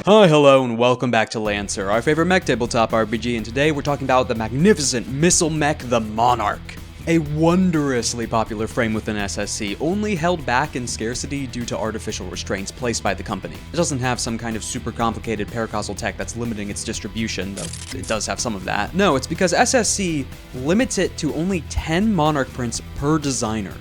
Hi, hello, and welcome back to LANCER, our favorite mech tabletop RPG, and today we're talking about the magnificent missile mech, the Monarch. A wondrously popular frame within SSC, only held back in scarcity due to artificial restraints placed by the company. It doesn't have some kind of super complicated paracausal tech that's limiting its distribution, though it does have some of that. No, it's because SSC limits it to only 10 Monarch prints per designer.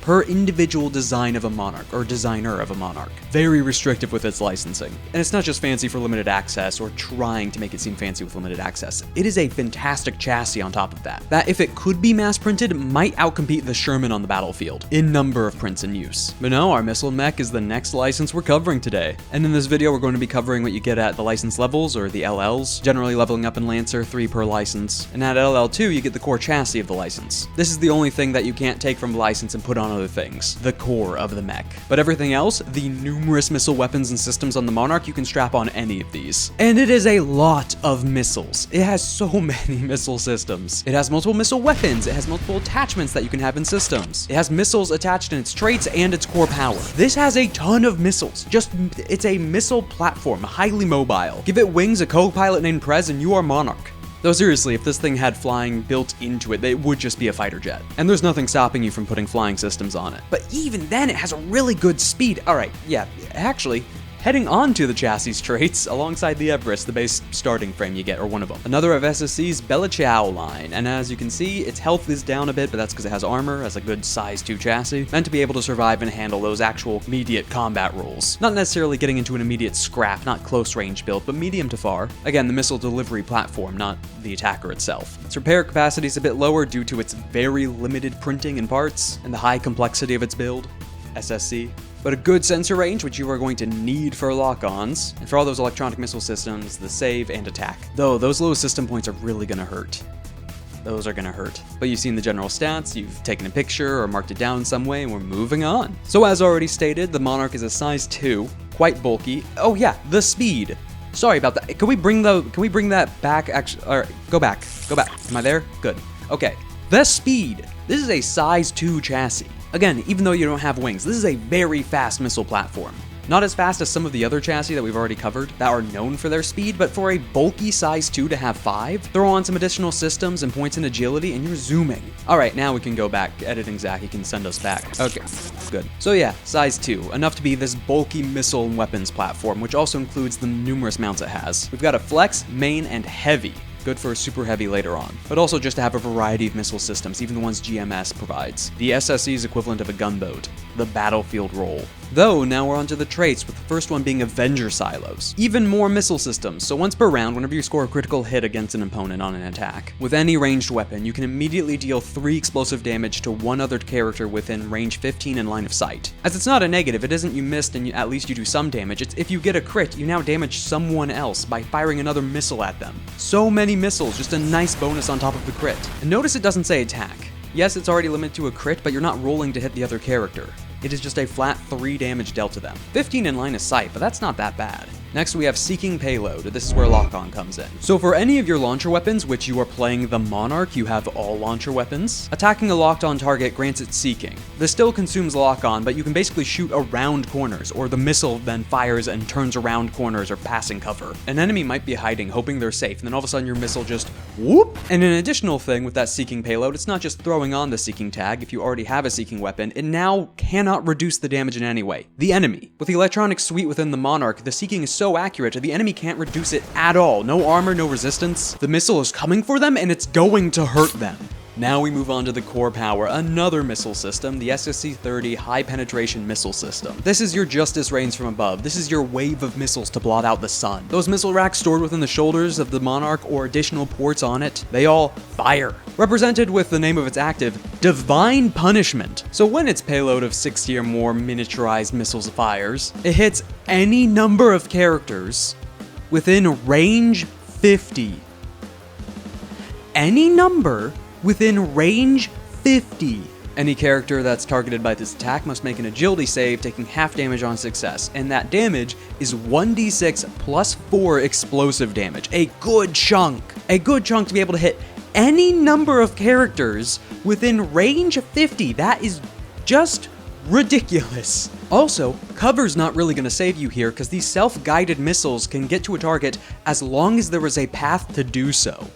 Per individual design of a Monarch, or designer of a Monarch. Very restrictive with its licensing. And it's not just fancy for limited access, or trying to make it seem fancy with limited access. It is a fantastic chassis on top of that. That, if it could be mass printed, might outcompete the Sherman on the battlefield, in number of prints in use. But no, our missile mech is the next license we're covering today. And in this video, we're going to be covering what you get at the license levels, or the LLs, generally leveling up in Lancer, 3 per license. And at LL2, you get the core chassis of the license. This is the only thing that you can't take from the license and put on other things, the core of the mech. But everything else, the numerous missile weapons and systems on the Monarch, you can strap on any of these. And it is a lot of missiles. It has so many missile systems. It has multiple missile weapons. It has multiple attachments that you can have in systems. It has missiles attached in its traits and its core power. This has a ton of missiles. It's a missile platform, highly mobile. Give it wings, a co-pilot named Prez, and you are Monarch. Though seriously, if this thing had flying built into it, it would just be a fighter jet. And there's nothing stopping you from putting flying systems on it. But even then, it has a really good speed. Alright, yeah, actually, heading on to the chassis traits, alongside the Everest, the base starting frame you get, or one of them. Another of SSC's Bella Ciao line, and as you can see, its health is down a bit, but that's because it has armor as a good size 2 chassis, meant to be able to survive and handle those actual immediate combat roles. Not necessarily getting into an immediate scrap, not close range build, but medium to far. Again, the missile delivery platform, not the attacker itself. Its repair capacity is a bit lower due to its very limited printing and parts, and the high complexity of its build, SSC. But a good sensor range, which you are going to need for lock-ons, and for all those electronic missile systems, the save and attack. Though, those low system points are really gonna hurt. Those are gonna hurt. But you've seen the general stats, you've taken a picture or marked it down some way, and we're moving on. So as already stated, the Monarch is a size 2, quite bulky. Oh yeah, the speed. Sorry about that. Can we bring that back, actually, or go back. Am I there? Good. Okay. The speed. This is a size 2 chassis. Again, even though you don't have wings, this is a very fast missile platform. Not as fast as some of the other chassis that we've already covered that are known for their speed, but for a bulky size 2 to have 5, throw on some additional systems and points in agility and you're zooming. Alright, now we can go back. Editing Zach, he can send us back. Okay, good. So yeah, size 2, enough to be this bulky missile and weapons platform, which also includes the numerous mounts it has. We've got a flex, main, and heavy. Good for super heavy later on, but also just to have a variety of missile systems, even the ones GMS provides. The SSC's equivalent of a gunboat, the battlefield role. Though, now we're onto the traits, with the first one being Avenger Silos. Even more missile systems, so once per round, whenever you score a critical hit against an opponent on an attack, with any ranged weapon, you can immediately deal 3 explosive damage to one other character within range 15 and line of sight. As it's not a negative, it isn't you missed and at least you do some damage, it's if you get a crit, you now damage someone else by firing another missile at them. So many missiles, just a nice bonus on top of the crit. And notice it doesn't say attack. Yes, it's already limited to a crit, but you're not rolling to hit the other character. It is just a flat 3 damage dealt to them. 15 in line of sight, but that's not that bad. Next we have Seeking Payload. This is where lock-on comes in. So for any of your launcher weapons, which you are playing the Monarch, you have all launcher weapons. Attacking a locked-on target grants it Seeking. This still consumes lock-on, but you can basically shoot around corners, or the missile then fires and turns around corners or passing cover. An enemy might be hiding, hoping they're safe, and then all of a sudden your missile just whoop! And an additional thing with that Seeking Payload, it's not just throwing on the Seeking tag. If you already have a Seeking weapon, it now cannot reduce the damage in any way. The enemy. With the electronic suite within the Monarch, the Seeking is so accurate, the enemy can't reduce it at all. No armor, no resistance. The missile is coming for them and it's going to hurt them. Now we move on to the core power, another missile system, the SSC-30 High Penetration Missile System. This is your Justice Rains from above. This is your wave of missiles to blot out the sun. Those missile racks stored within the shoulders of the Monarch or additional ports on it, they all fire. Represented with the name of its active, Divine Punishment. So when its payload of 60 or more miniaturized missiles fires, it hits any number of characters within range 50. Any number within range 50. Any character that's targeted by this attack must make an agility save, taking half damage on success, and that damage is 1d6 plus 4 explosive damage. A good chunk. A good chunk to be able to hit any number of characters within range 50. That is just ridiculous. Also, cover's not really going to save you here because these self-guided missiles can get to a target as long as there is a path to do so.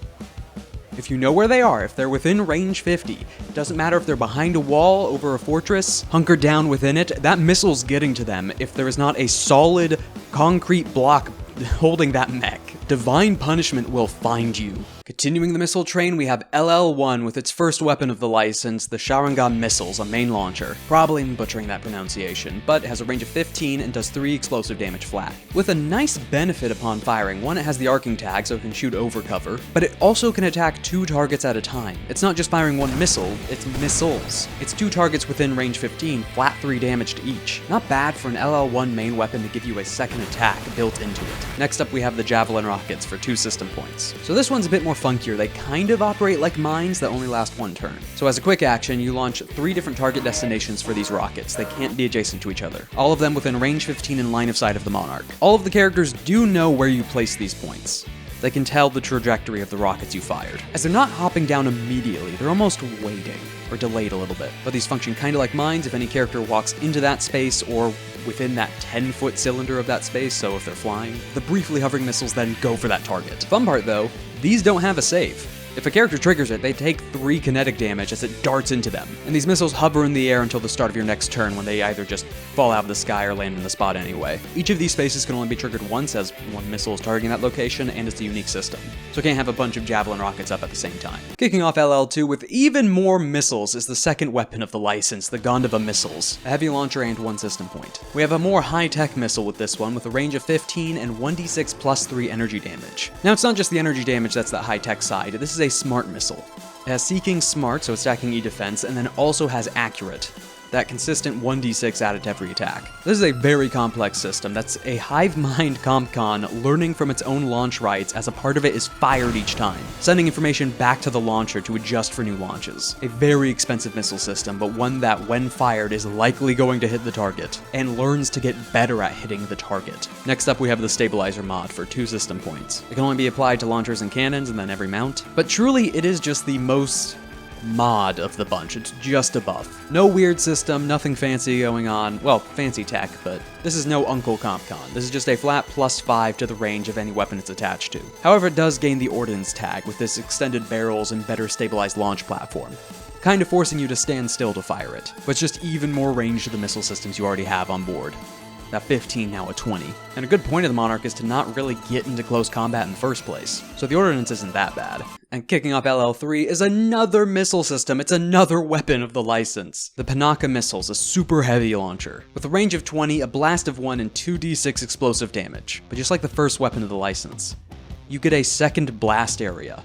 If you know where they are, if they're within range 50, it doesn't matter if they're behind a wall, over a fortress, hunkered down within it, that missile's getting to them if there is not a solid concrete block holding that mech. Divine punishment will find you. Continuing the missile train, we have LL1 with its first weapon of the license, the Sharingan missiles, a main launcher. Probably butchering that pronunciation, but it has a range of 15 and does 3 explosive damage flat. With a nice benefit upon firing. One, it has the arcing tag, so it can shoot over cover, but it also can attack 2 targets at a time. It's not just firing 1 missile, it's missiles. It's 2 targets within range 15, flat 3 damage to each. Not bad for an LL1 main weapon to give you a second attack built into it. Next up, we have the Javelin rockets for 2 system points. So this one's a bit more funkier. They kind of operate like mines that only last 1 turn. So as a quick action, you launch 3 different target destinations for these rockets. They can't be adjacent to each other. All of them within range 15 and line of sight of the Monarch. All of the characters do know where you place these points. They can tell the trajectory of the rockets you fired. As they're not hopping down immediately, they're almost waiting, or delayed a little bit. But these function kind of like mines if any character walks into that space or within that 10-foot cylinder of that space, so if they're flying. The briefly hovering missiles then go for that target. Fun part though, these don't have a save. If a character triggers it, they take 3 kinetic damage as it darts into them. And these missiles hover in the air until the start of your next turn when they either just fall out of the sky or land in the spot anyway. Each of these spaces can only be triggered once as 1 missile is targeting that location, and it's a unique system. So you can't have a bunch of Javelin rockets up at the same time. Kicking off LL2 with even more missiles is the second weapon of the license, the Gondova missiles, a heavy launcher and 1 system point. We have a more high-tech missile with this one with a range of 15 and 1d6 plus 3 energy damage. Now it's not just the energy damage that's that high-tech side, this is a smart missile. It has Seeking Smart, so it's stacking E-Defense, and then also has Accurate, that consistent 1d6 added to every attack. This is a very complex system that's a hive mind compcon learning from its own launch rights as a part of it is fired each time, sending information back to the launcher to adjust for new launches. A very expensive missile system, but one that when fired is likely going to hit the target, and learns to get better at hitting the target. Next up we have the Stabilizer mod for 2 system points. It can only be applied to launchers and cannons and then every mount, but truly it is just the most mod of the bunch. It's just a buff. No weird system, nothing fancy going on. Well, fancy tech, but this is no Uncle Compcon. This is just a flat +5 to the range of any weapon it's attached to. However, it does gain the Ordnance tag with this extended barrels and better stabilized launch platform, kind of forcing you to stand still to fire it, but it's just even more range to the missile systems you already have on board. That 15, now a 20. And a good point of the Monarch is to not really get into close combat in the first place, so the Ordnance isn't that bad. And kicking off LL3 is another missile system, it's another weapon of the license. The Panaka missiles, a super heavy launcher. With a range of 20, a blast of 1, and 2d6 explosive damage. But just like the first weapon of the license, you get a second blast area.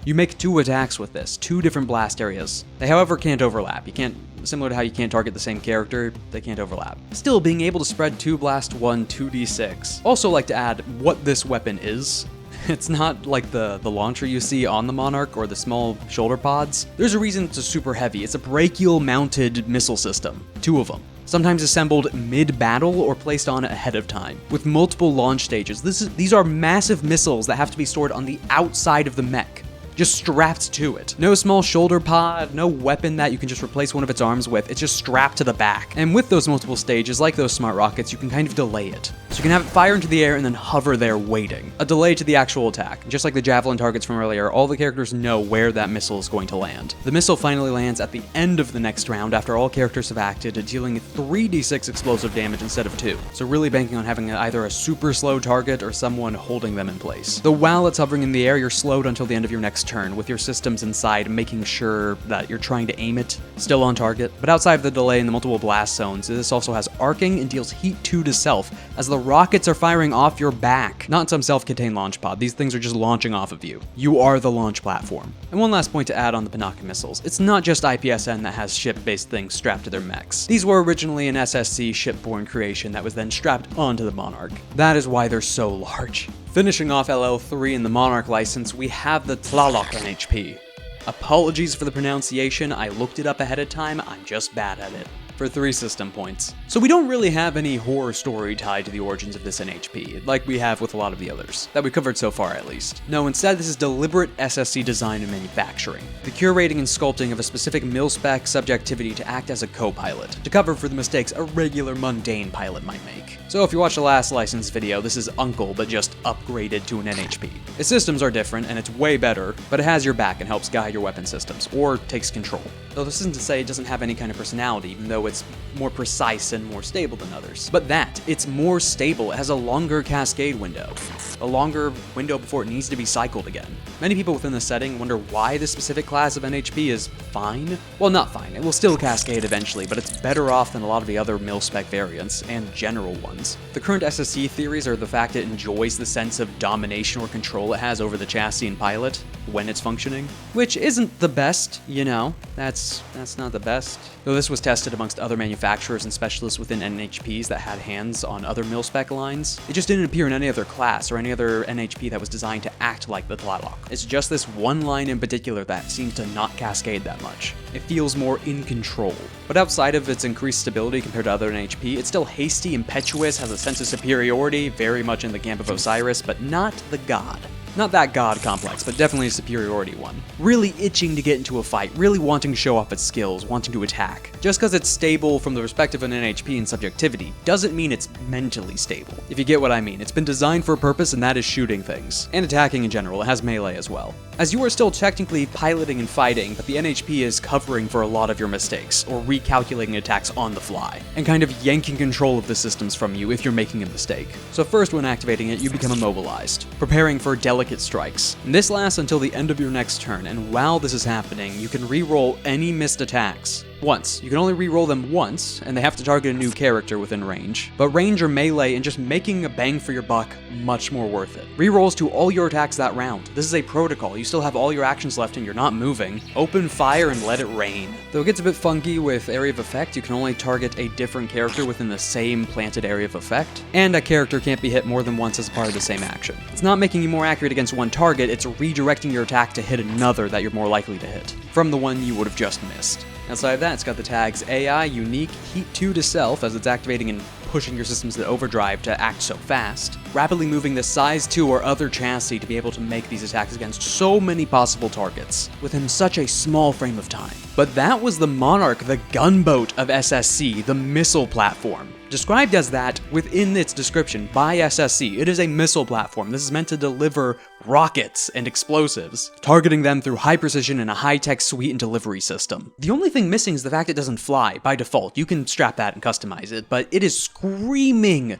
You make 2 attacks with this, 2 different blast areas. They however can't overlap. You can't, similar to how you can't target the same character, they can't overlap. Still, being able to spread 2 blast 1, 2d6. Also like to add what this weapon is. It's not like the launcher you see on the Monarch or the small shoulder pods. There's a reason it's a super heavy. It's a brachial mounted missile system. 2 of them. Sometimes assembled mid-battle or placed on ahead of time, with multiple launch stages. These are massive missiles that have to be stored on the outside of the mech, just strapped to it. No small shoulder pod, no weapon that you can just replace one of its arms with, it's just strapped to the back. And with those multiple stages, like those smart rockets, you can kind of delay it. So you can have it fire into the air and then hover there waiting. A delay to the actual attack. Just like the Javelin targets from earlier, all the characters know where that missile is going to land. The missile finally lands at the end of the next round after all characters have acted, dealing 3d6 explosive damage instead of 2. So really banking on having either a super slow target or someone holding them in place. Though while it's hovering in the air, you're slowed until the end of your next turn, with your systems inside making sure that you're trying to aim it still on target. But outside of the delay and the multiple blast zones, this also has arcing and deals heat 2 to self, as the rockets are firing off your back. Not some self-contained launch pod, these things are just launching off of you. You are the launch platform. And one last point to add on the Panaka missiles, it's not just IPSN that has ship-based things strapped to their mechs. These were originally an SSC shipborne creation that was then strapped onto the Monarch. That is why they're so large. Finishing off LL3 in the Monarch license, we have the TLALOC NHP. Apologies for the pronunciation, I looked it up ahead of time, I'm just bad at it. for 3 system points. So we don't really have any horror story tied to the origins of this NHP, like we have with a lot of the others, that we covered so far at least. No, instead this is deliberate SSC design and manufacturing. The curating and sculpting of a specific mil-spec subjectivity to act as a co-pilot, to cover for the mistakes a regular mundane pilot might make. So if you watched the last licensed video, this is Uncle, but just upgraded to an NHP. Its systems are different, and it's way better, but it has your back and helps guide your weapon systems, or takes control. Though this isn't to say it doesn't have any kind of personality, even though it's more precise and more stable than others. But it's more stable. It has a longer cascade window. A longer window before it needs to be cycled again. Many people within the setting wonder why this specific class of NHP is fine. Well, not fine. It will still cascade eventually, but it's better off than a lot of the other mil-spec variants, and general ones. The current SSC theories are the fact it enjoys the sense of domination or control it has over the chassis and pilot when it's functioning, which isn't the best, you know. That's not the best. Though this was tested amongst other manufacturers and specialists within NHPs that had hands on other mil-spec lines, it just didn't appear in any other class or any other NHP that was designed to act like the TLALOC. It's just this one line in particular that seems to not cascade that much. It feels more in control. But outside of its increased stability compared to other NHP, it's still hasty, impetuous, has a sense of superiority, very much in the camp of Osiris, but not the god. Not that god complex, but definitely a superiority one. Really itching to get into a fight, really wanting to show off its skills, wanting to attack. Just because it's stable from the perspective of an NHP and subjectivity, doesn't mean it's mentally stable. If you get what I mean, it's been designed for a purpose, and that is shooting things. And attacking in general, it has melee as well. As you are still technically piloting and fighting, but the NHP is covering for a lot of your mistakes, or recalculating attacks on the fly, and kind of yanking control of the systems from you if you're making a mistake. So first, when activating it, you become immobilized, preparing for delicate strikes. And this lasts until the end of your next turn, and while this is happening, you can re-roll any missed attacks. Once. You can only re-roll them once, and they have to target a new character within range. But range or melee and just making a bang for your buck, much more worth it. Re-rolls to all your attacks that round. This is a protocol. You still have all your actions left and you're not moving. Open fire and let it rain. Though it gets a bit funky with area of effect, you can only target a different character within the same planted area of effect, and a character can't be hit more than once as part of the same action. It's not making you more accurate against one target, it's redirecting your attack to hit another that you're more likely to hit, from the one you would have just missed. Outside of that, it's got the tags AI, Unique, Heat 2 to Self, as it's activating and pushing your systems to overdrive to act so fast, rapidly moving the size 2 or other chassis to be able to make these attacks against so many possible targets, within such a small frame of time. But that was the Monarch, the gunboat of SSC, the missile platform. Described as that within its description by SSC, it is a missile platform. This is meant to deliver rockets and explosives, targeting them through high precision and a high-tech suite and delivery system. The only thing missing is the fact it doesn't fly by default. You can strap that and customize it, but it is screaming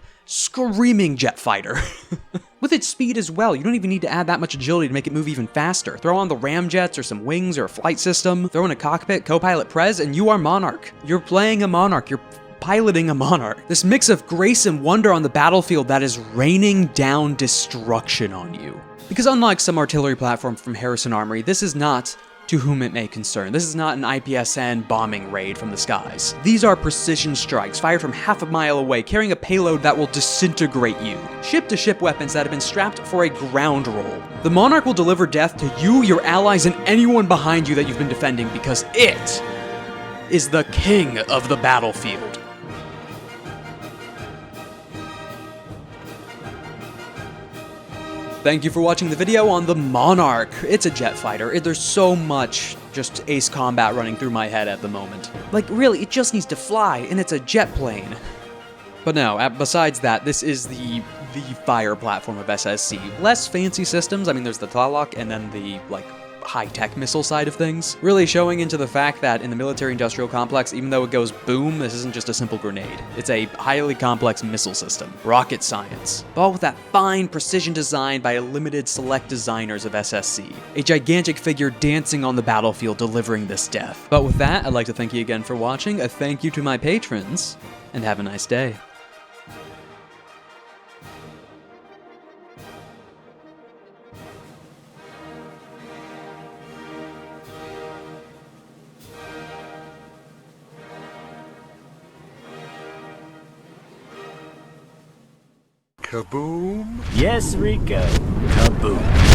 jet fighter. With its speed as well, you don't even need to add that much agility to make it move even faster. Throw on the ramjets or some wings or a flight system, throw in a cockpit, co-pilot prez, and you are Monarch. You're playing a Monarch. You're piloting a Monarch. This mix of grace and wonder on the battlefield that is raining down destruction on you. Because unlike some artillery platform from Harrison Armory, this is not to whom it may concern. This is not an IPSN bombing raid from the skies. These are precision strikes fired from half a mile away, carrying a payload that will disintegrate you. Ship-to-ship weapons that have been strapped for a ground roll. The Monarch will deliver death to you, your allies, and anyone behind you that you've been defending, because it is the king of the battlefield. Thank you for watching the video on the Monarch. It's a jet fighter. There's so much just Ace Combat running through my head at the moment. Like, really, it just needs to fly, and it's a jet plane. But no, besides that, this is the fire platform of SSC. Less fancy systems. I mean, there's the TLALOC, and then the, high-tech missile side of things, really showing into the fact that in the military-industrial complex, even though it goes boom, this isn't just a simple grenade. It's a highly complex missile system. Rocket science. But all with that fine precision design by a limited select designers of SSC. A gigantic figure dancing on the battlefield delivering this death. But with that, I'd like to thank you again for watching, a thank you to my patrons, and have a nice day. Kaboom! Yes, Rico. Kaboom.